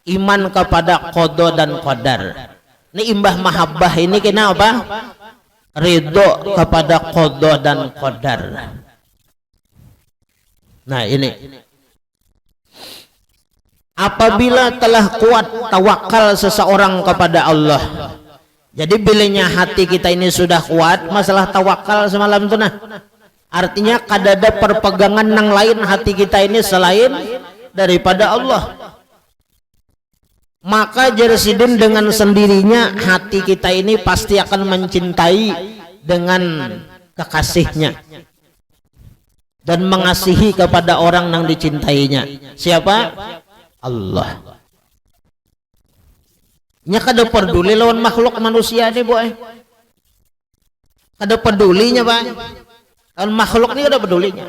Iman kepada qada dan qadar. Ini imbah mahabbah ini kena apa? Ridho kepada qada dan qadar. Nah ini apabila telah kuat tawakal seseorang kepada Allah. Jadi bilanya hati kita ini sudah kuat, masalah tawakal semalam tuh nah. Artinya kadada perpegangan nang lain hati kita ini selain daripada Allah. Maka jersidin dengan sendirinya hati kita ini pasti akan mencintai dengan kekasihnya dan mengasihi kepada orang yang dicintainya. Siapa? Allah. Nya kada peduli lawan makhluk manusia nih boy. Kada pedulinya Pak. Lawan makhluk ini kada pedulinya.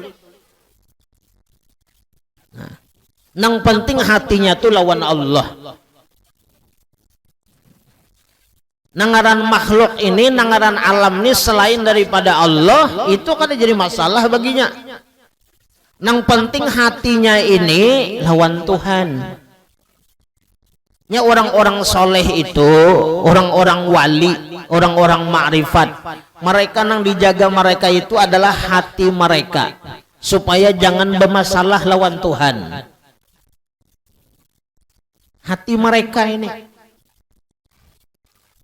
Nah, nang penting hatinya tuh lawan Allah. Nangaran makhluk ini, nangaran alam ini selain daripada Allah itu kada jadi masalah baginya. Nang penting hatinya ini lawan Tuhan. Nya orang-orang soleh itu, orang-orang wali, orang-orang ma'rifat, mereka nang dijaga mereka itu adalah hati mereka supaya jangan bermasalah lawan Tuhan. Hati mereka ini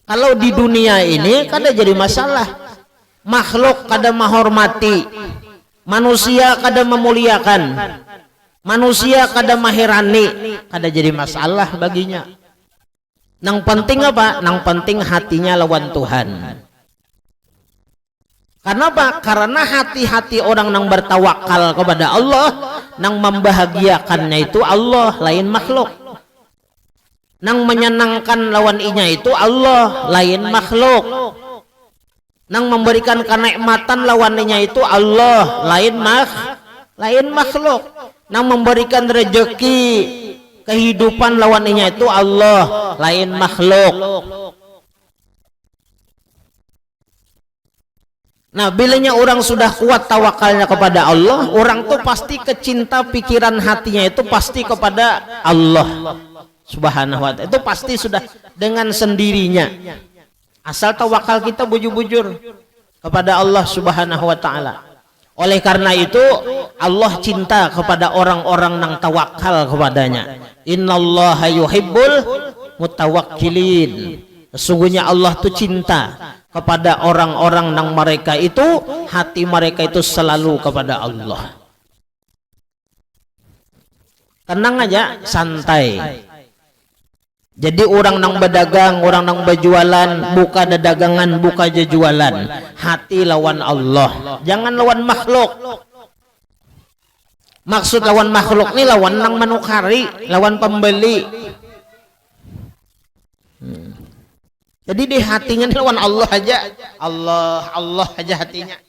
kalau di dunia ini kada jadi masalah, makhluk kada menghormati, manusia kada memuliakan, manusia kada mahirani, kada jadi masalah baginya. Nang penting apa? Nang penting hatinya lawan Tuhan. Karena apa? Karena hati-hati orang nang bertawakal kepada Allah, nang membahagiakannya itu Allah, lain makhluk. Nang menyenangkan lawan inya itu Allah, lain makhluk. Nang memberikan kenikmatan lawan inya itu Allah, lain makhluk. Nang memberikan rezeki kehidupan lawannya itu Allah, lain makhluk. Nah, bilanya orang sudah kuat tawakalnya kepada Allah, orang tuh pasti kecinta pikiran hatinya itu pasti kepada Allah Subhanahu wa ta'ala. Itu pasti sudah dengan sendirinya. Asal tawakal kita bujur-bujur kepada Allah Subhanahu wa ta'ala. Oleh karena itu Allah cinta kepada orang-orang yang tawakal kepadanya. Innallaha yuhibbul mutawakkilin. Sesungguhnya Allah tuh cinta kepada orang-orang yang mereka itu hati mereka itu selalu kepada Allah. Tenang aja, santai. Jadi orang nang berdagang, orang nang berjualan, buka ada dagangan, buka aja jualan. Hati lawan Allah, jangan lawan makhluk. Maksud lawan makhluk nih lawan nang manukari, lawan pembeli. Jadi di hatinya nih lawan Allah aja, Allah aja hatinya.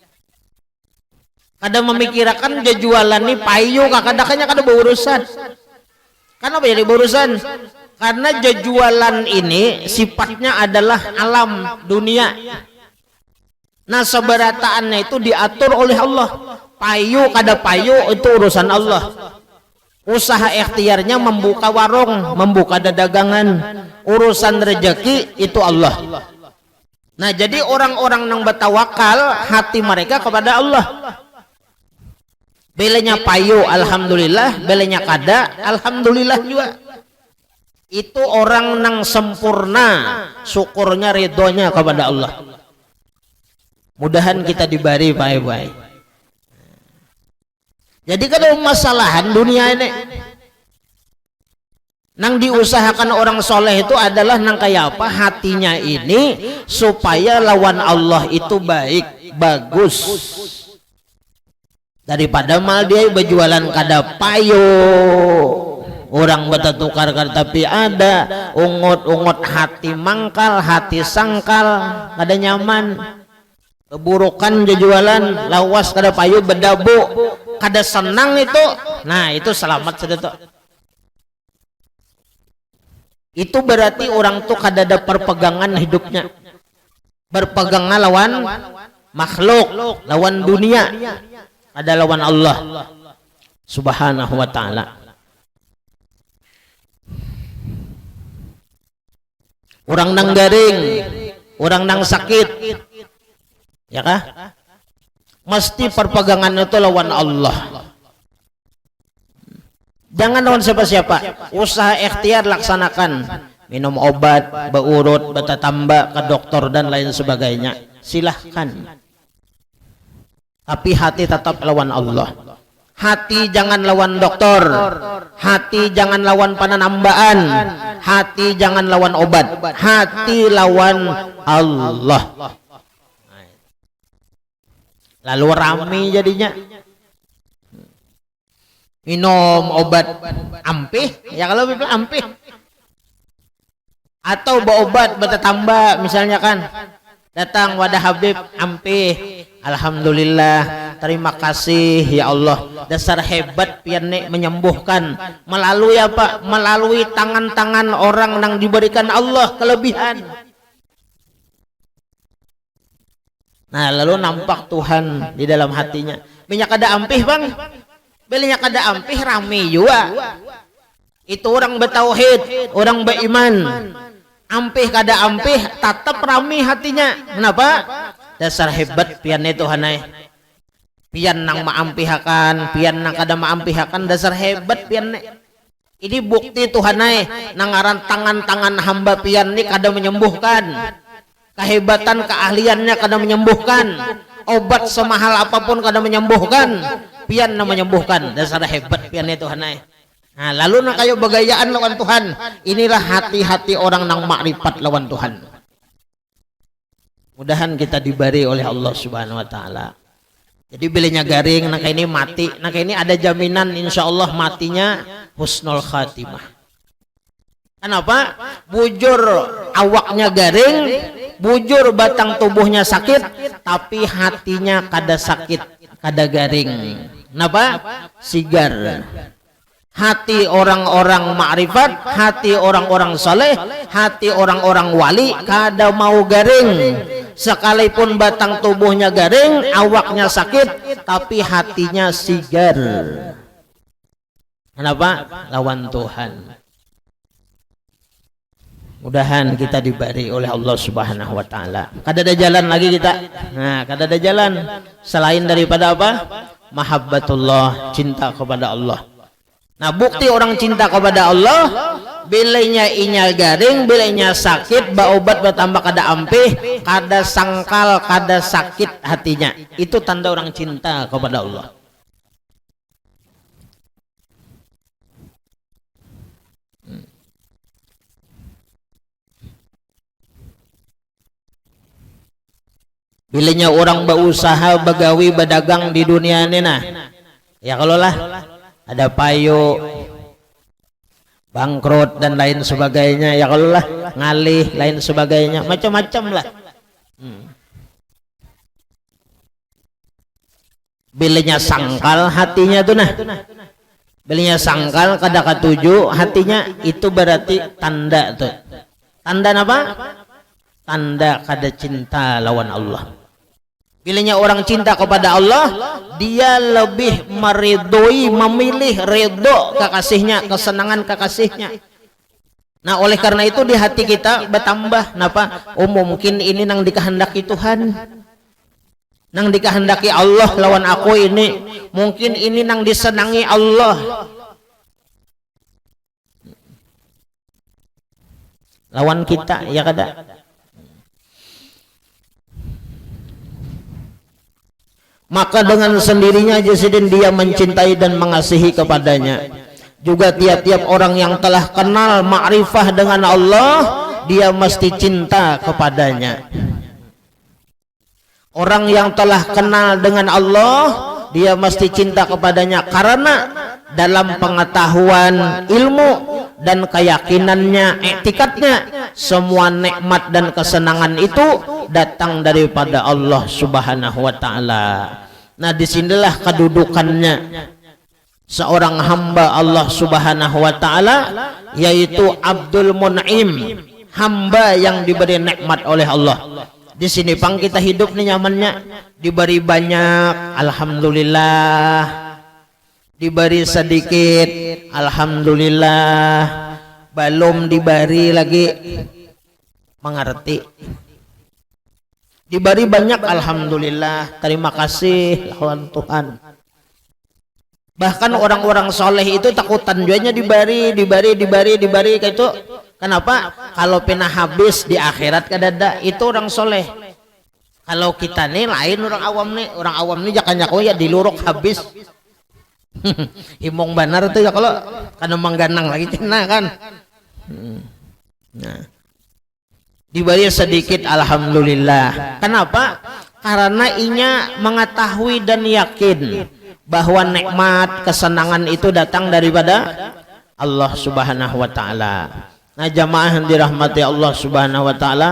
Kada memikirkan dia jualan nih payu, kadang-kadang kada berurusan. Kenapa jadi berurusan? Karena jualan ini sifatnya adalah alam dunia. Nah, seberataannya itu diatur oleh Allah. Payu kada payu itu urusan Allah. Usaha ikhtiarnya membuka warung, membuka dagangan, urusan rezeki itu Allah. Nah, jadi orang-orang yang bertawakal hati mereka kepada Allah. Belenya payu alhamdulillah, belenya kada alhamdulillah juga. Itu orang nang sempurna syukurnya ridhonya kepada Allah. Mudahan kita diberi baik-baik. Jadi kalau masalahan dunia ini nang diusahakan orang soleh itu adalah nang kayak apa hatinya ini supaya lawan Allah itu baik, bagus. Daripada mal dia berjualan kada payu. Orang bertukar tapi ada ungut-ungut hati mangkal, hati sangkal, kada nyaman. Keburukan jualan, lawas kada payu berdabu, kada senang itu. Nah, itu selamat sudah tuh. Itu berarti orang tuh kada ada perpegangan hidupnya. Berpegangan lawan makhluk, lawan dunia. Ada lawan Allah Subhanahu wa ta'ala. Orang nang garing, orang nang sakit, ya kah? Mesti perpegangan itu lawan Allah. Jangan lawan siapa-siapa. Usaha ikhtiar laksanakan. Minum obat, beurut, bertatamba ke dokter dan lain sebagainya. Silahkan. Tapi hati tetap lawan Allah. Hati jangan lawan dokter. Hati jangan lawan pananambaan. Hati jangan lawan obat. Hati lawan Allah. Lalu rame jadinya. Minum obat ampih, ya kalau bilang ampih. Atau berobat bertatamba misalnya kan. Datang wadah Habib ampih. Alhamdulillah, terima kasih ya Allah. Dasar hebat pian nek menyembuhkan. Melalui apa? Melalui tangan-tangan orang yang diberikan Allah kelebihan. Nah, lalu nampak Tuhan di dalam hatinya. Minyak ada ampih, Bang. Belinya kada ampih rame juga. Itu orang bertauhid, orang beriman. Ampih kada ampih tetap rame hatinya. Kenapa? Dasar hebat pian itu hanai. Pian nang maampihakan, pian nang kada maampihakan, dasar hebat pian ne. Ini bukti Tuhanai nangaran tangan-tangan hamba pian ni kada menyembuhkan. Kehebatan keahliannya kada menyembuhkan. Obat semahal apapun kada menyembuhkan. Pian na menyembuhkan. Dasar hebat pian itu hanai. Nah, lalu na kayo bagayaan lawan Tuhan. Inilah hati-hati orang nang makrifat lawan Tuhan. Mudahan kita diberi oleh Allah Subhanahu wa taala. Jadi bilanya garing, nak ini mati, nak ini ada jaminan insya Allah matinya husnul khatimah. Kenapa? Bujur awaknya garing, bujur batang tubuhnya sakit, tapi hatinya kada sakit, kada garing. Kenapa? Sigar. Hati orang-orang makrifat, hati orang-orang saleh, hati orang-orang wali kada mau garing. Sekalipun batang tubuhnya garing, awaknya sakit, tapi hatinya sigar. Kenapa? Lawan Tuhan. Mudahan kita diberi oleh Allah Subhanahu wa taala. Kada ada jalan lagi kita. Nah, kada ada jalan selain daripada apa? Mahabbatullah, cinta kepada Allah. Nah, bukti orang cinta kepada Allah, bilanya inya garing, bilanya sakit, obat bertambah kada ampih, kada sangkal, kada sakit hatinya. Itu tanda orang cinta kepada Allah. Bilanya orang berusaha, begawi, berdagang di dunia ini nah. Ya kalau lah ada payo, bangkrut dan lain sebagainya, ya kalau lah ngalih lain sebagainya, macam-macam lah. Bilanya sangkal hatinya tuh nah, bilanya sangkal kada katuju hatinya, itu berarti tanda tuh. Tanda apa? Tanda kada cinta lawan Allah. Bilanya orang cinta kepada Allah, dia lebih meridoi, memilih ridho kekasihnya, kesenangan kekasihnya. Nah, oleh karena itu di hati kita bertambah, napa? Oh, mungkin ini nang dikehendaki Tuhan, nang dikehendaki Allah lawan aku ini, mungkin ini nang disenangi Allah lawan kita, ya kada? Maka dengan sendirinya Jasidin dia mencintai dan mengasihi kepadanya. Juga tiap-tiap orang yang telah kenal ma'rifah dengan Allah, dia mesti cinta kepadanya. Orang yang telah kenal dengan Allah, dia mesti cinta kepadanya karena dalam pengetahuan, ilmu dan keyakinannya, etikatnya, semua nikmat dan kesenangan itu datang daripada Allah Subhanahu wa taala. Nah, disinilah kedudukannya seorang hamba Allah Subhanahu wa taala, yaitu Abdul Mun'im, hamba yang diberi nikmat oleh Allah. Di sini pang kita hidup nih nyamannya, diberi banyak alhamdulillah, diberi sedikit alhamdulillah, belum diberi lagi mengerti. Diberi banyak alhamdulillah, terima kasih lawan Tuhan. Bahkan orang-orang soleh itu takutan juanya dibari kayak itu. Kenapa? Kalau pernah habis di akhirat kadada itu orang soleh. Kalau kita nih lain orang awam nih jakanya kau ya diluruk habis. Imong benar tuh ya kalau karena mengganang lagi cina kan. Nah, diberi sedikit alhamdulillah. Kenapa? Karena inya mengetahui dan yakin bahwa nikmat kesenangan itu datang daripada Allah Subhanahu wa taala. Nah, jamaah yang dirahmati Allah Subhanahu wa taala,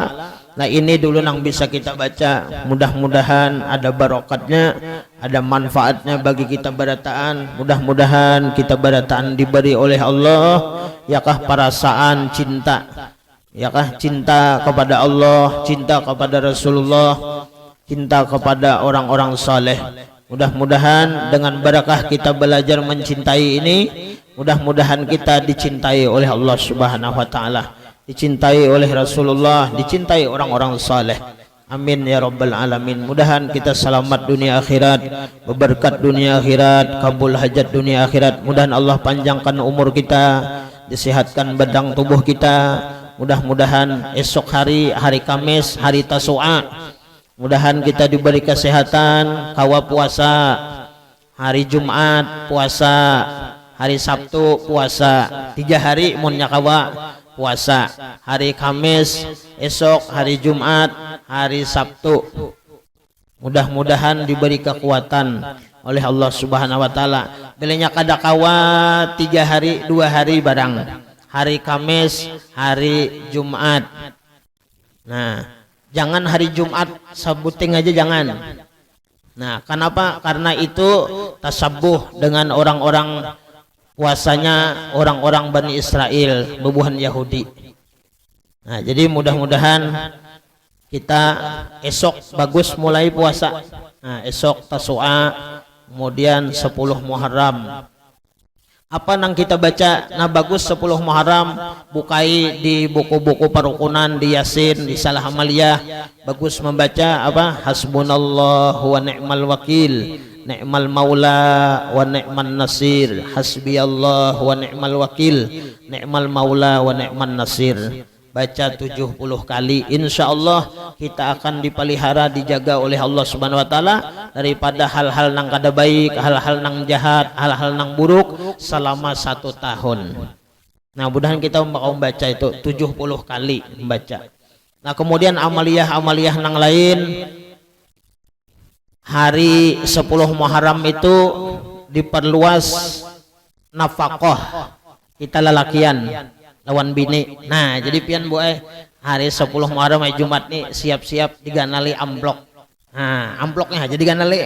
nah ini dulu yang bisa kita baca. Mudah-mudahan ada barokatnya, ada manfaatnya bagi kita berataan. Mudah-mudahan kita berataan diberi oleh Allah yakah perasaan cinta, yakah cinta kepada Allah, cinta kepada Rasulullah, cinta kepada orang-orang saleh. Mudah-mudahan dengan barakah kita belajar mencintai ini, mudah-mudahan kita dicintai oleh Allah Subhanahu wa taala, dicintai oleh Rasulullah, dicintai orang-orang saleh. Amin ya rabbal alamin. Mudahan kita selamat dunia akhirat, berberkat dunia akhirat, kabul hajat dunia akhirat. Mudahan Allah panjangkan umur kita, disehatkan badan tubuh kita. Mudah-mudahan esok hari Kamis, hari Tasu'a, mudahan kita diberi kesehatan, kawa puasa, hari Jumat puasa, hari Sabtu puasa, 3 hari munnya kawa puasa, hari Kamis, esok hari Jumat, hari Sabtu. Mudah-mudahan diberi kekuatan oleh Allah Subhanahu wa taala. Bilanya kada kawa 3 hari 2 hari barang, hari Kamis, hari Jumat. Nah, jangan hari Jumat sabuting aja jangan. Nah, kenapa? Karena itu tasabuh dengan orang-orang puasanya orang-orang Bani Israel, bubuhan Yahudi. Nah, jadi mudah-mudahan kita esok bagus mulai puasa. Nah, esok Tasu'a, kemudian 10 Muharram. Apa nang kita baca? Nah, bagus 10 Muharram bukai di buku-buku parukunan, di Yasin, di Salah Amaliyah. Bagus membaca apa? Hasbunallah wa ni'mal wakil, ni'mal maula wa ni'man nasir, hasbiyallah wa ni'mal wakil, ni'mal maula wa ni'man nasir. Baca 70 kali, insya Allah kita akan dipelihara, dijaga oleh Allah Subhanahu wa taala daripada hal-hal nang kada baik, hal-hal nang jahat, hal-hal nang buruk selama 1 tahun. Nah, mudahan kita membaca itu 70 kali membaca. Nah, kemudian amaliyah nang lain, hari 10 Muharram itu diperluas nafkah kita lalakian lawan bini. Nah, jadi pian hari 10 Muharram hari Jumat nih siap-siap diganali amplok. Nah, amploknya jadi ganali.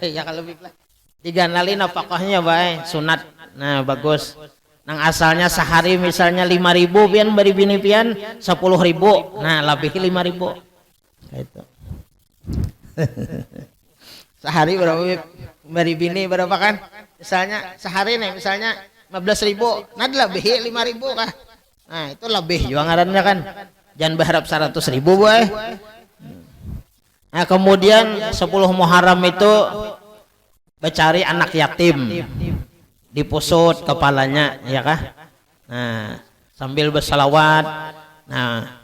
Ya kalau diganali nafkahnya sunat. Nah, bagus. Nang asalnya sehari misalnya 5.000 pian bari bini pian 10.000. Nah, lebih 5.000. Itu. Sehari berapa bari bini berapa kan? Misalnya sehari nih misalnya 15.000, nah lebih 5.000 kah? Nah, itu lebih juga ngarannya kan. Jangan berharap 100.000 boy. Nah, kemudian 10 Muharram itu mencari anak yatim, dipusut kepalanya, ya kah? Nah, sambil bersalawat. Nah,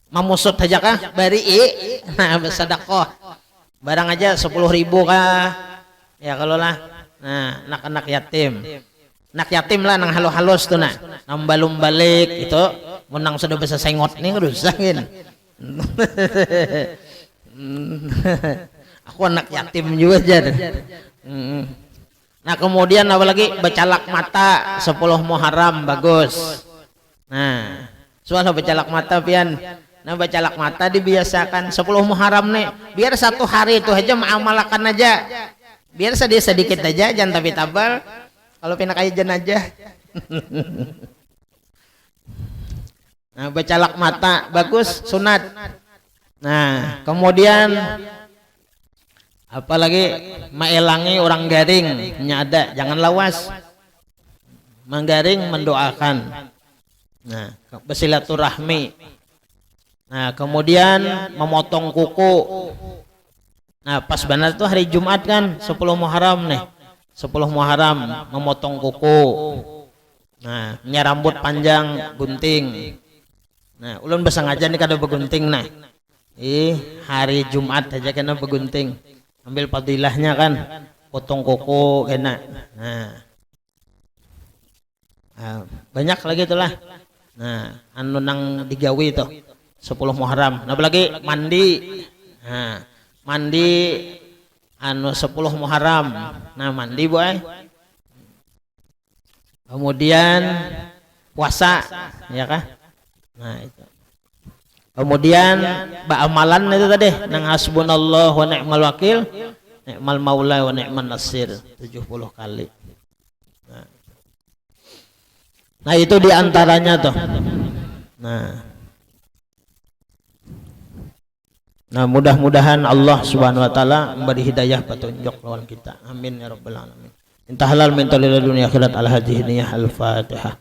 memusut aja kah? Bari nah, bersedekah. Barang aja 10.000 kah? Ya kalau lah. Nah, anak-anak yatim. Nak yatim lah nang halus-halus tuh nak nang balum balik itu menang sudah bisa sengot nih rusakin. Aku anak yatim juga jadi. Nah, kemudian apalagi becalak mata 10 Muharram bagus. Nah, soal becalak mata pian. Nah, becalak mata dibiasakan 10 Muharram nih biar 1 hari itu aja mengamalkan aja. Biar sedikit aja, jangan tapi tabal. Kalau pindah kayak jenazah. Nah, becalak mata bagus sunat. Nah, kemudian apalagi maelangi orang garing nyada, jangan lawas. Menggaring mendoakan. Nah, bersilaturahmi. Nah, kemudian memotong kuku. Nah pas benar tuh hari Jumat kan 10 Muharram nih, 10 Muharram memotong kuku, nah punya rambut panjang gunting. Nah ulun besengaja nih kada begunting. Nah hari Jumat aja kena begunting, ambil fadilahnya kan, potong kuku kena. Nah banyak lagi itulah. Nah anu nang digawi itu 10 Muharram. Nah apalagi mandi. Nah mandi anu 10 Muharram. Nah mandi boy. Kemudian puasa ya kah? Nah itu. Kemudian amalan itu tadi nang hasbunallah wa ni'mal wakil, ni'mal maula wa ni'man nasir 70 kali. Nah itu diantaranya tuh. Nah mudah-mudahan Allah subhanahu wa ta'ala memberi hidayah petunjuk lawan kita. Amin ya rabbal alamin. Minta halal minta lil dunia akhirat al hadhihi niyah al-fatihah.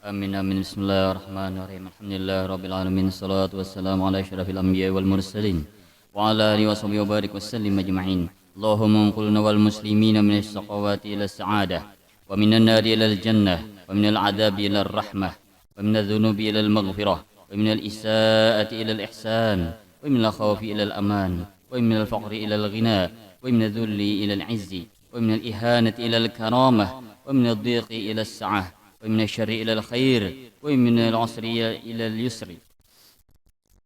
Amin amin bismillahirrahmanirrahim. Alhamdulillah rabbil alamin. Salatu wassalamu ala asyrafil anbiya wal mursalin wa ala alihi wa sahbihi wa barik wa sallim ajma'in. Allahumma anqulna wal muslimina min as-saqawati ila as-sa'adah wa minan nari ila al-jannah wa minal adabi ila ar-rahmah wa minadh dhunubi ila al-maghfirah wa minal isaa'ati ila al-ihsan wa minal khawfi ila al-aman wa minal faqri ila al-ghina wa minadh dhulli ila al-'izzi wa minal ihanati ila al-karamah wa minadh dhiqi ila as-sa'ah ومن الشر إلى الخير ومن العسر إلى اليسر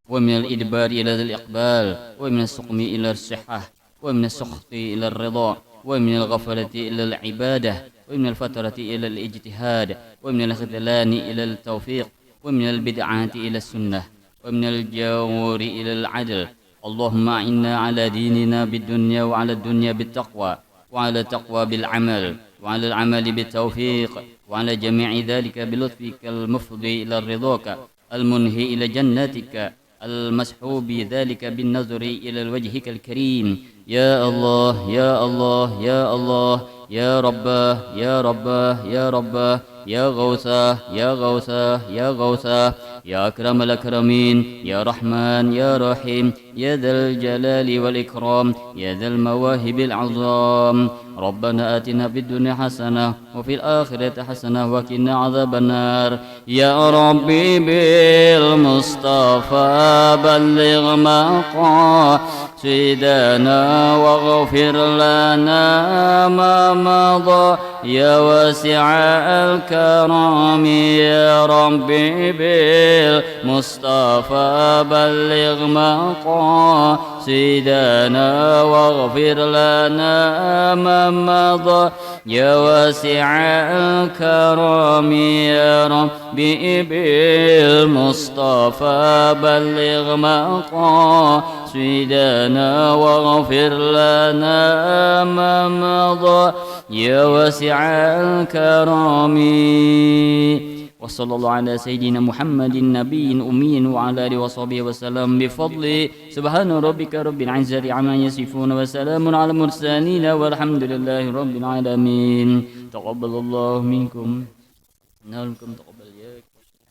ومن الإدبار إلى الإقبال ومن السقم إلى الصحة ومن السخط إلى الرضا ومن الغفلة إلى العبادة ومن الفترة إلى الاجتهاد ومن الخذلان إلى التوفيق ومن البدعات إلى السنة ومن الجور إلى العدل. اللهم أعنا على ديننا بالدنيا وعلى الدنيا بالتقوى وعلى التقوى بالعمل وعلى العمل بالتوفيق وعلى جميع ذلك بلطفك المفضي إلى رضاك المنهي إلى جنتك المسحوب ذلك بالنظر إلى وجهك الكريم. يا الله يا الله يا الله يا رباه يا رباه يا رباه يا غوثاه يا غوثاه يا غوثاه يا أكرم الأكرمين يا رحمن يا رحيم يا ذا الجلال والإكرام يا ذا المواهب العظام. ربنا آتنا في الدنيا حسنة وفي الآخرة حسنة وقنا عذاب النار. يا ربي بالمصطفى بلغ مقاصدنا واغفر لنا ما مضى يا واسع الكرم. يا ربي بالمصطفى بلغ مقاصدنا واغفر لنا ما مضى يا واسع الكرم. يا ربي بالمصطفى بلغ مقاصدنا واغفر لنا ما مضى يا واسع الكرم. وصلى الله على سيدنا محمد النبي أمي وعلى آله وصحبه وسلم بفضل سبحان ربك رب العزة عما يصفون وسلام على المرسلين والحمد لله رب العالمين. تقبل الله منكم.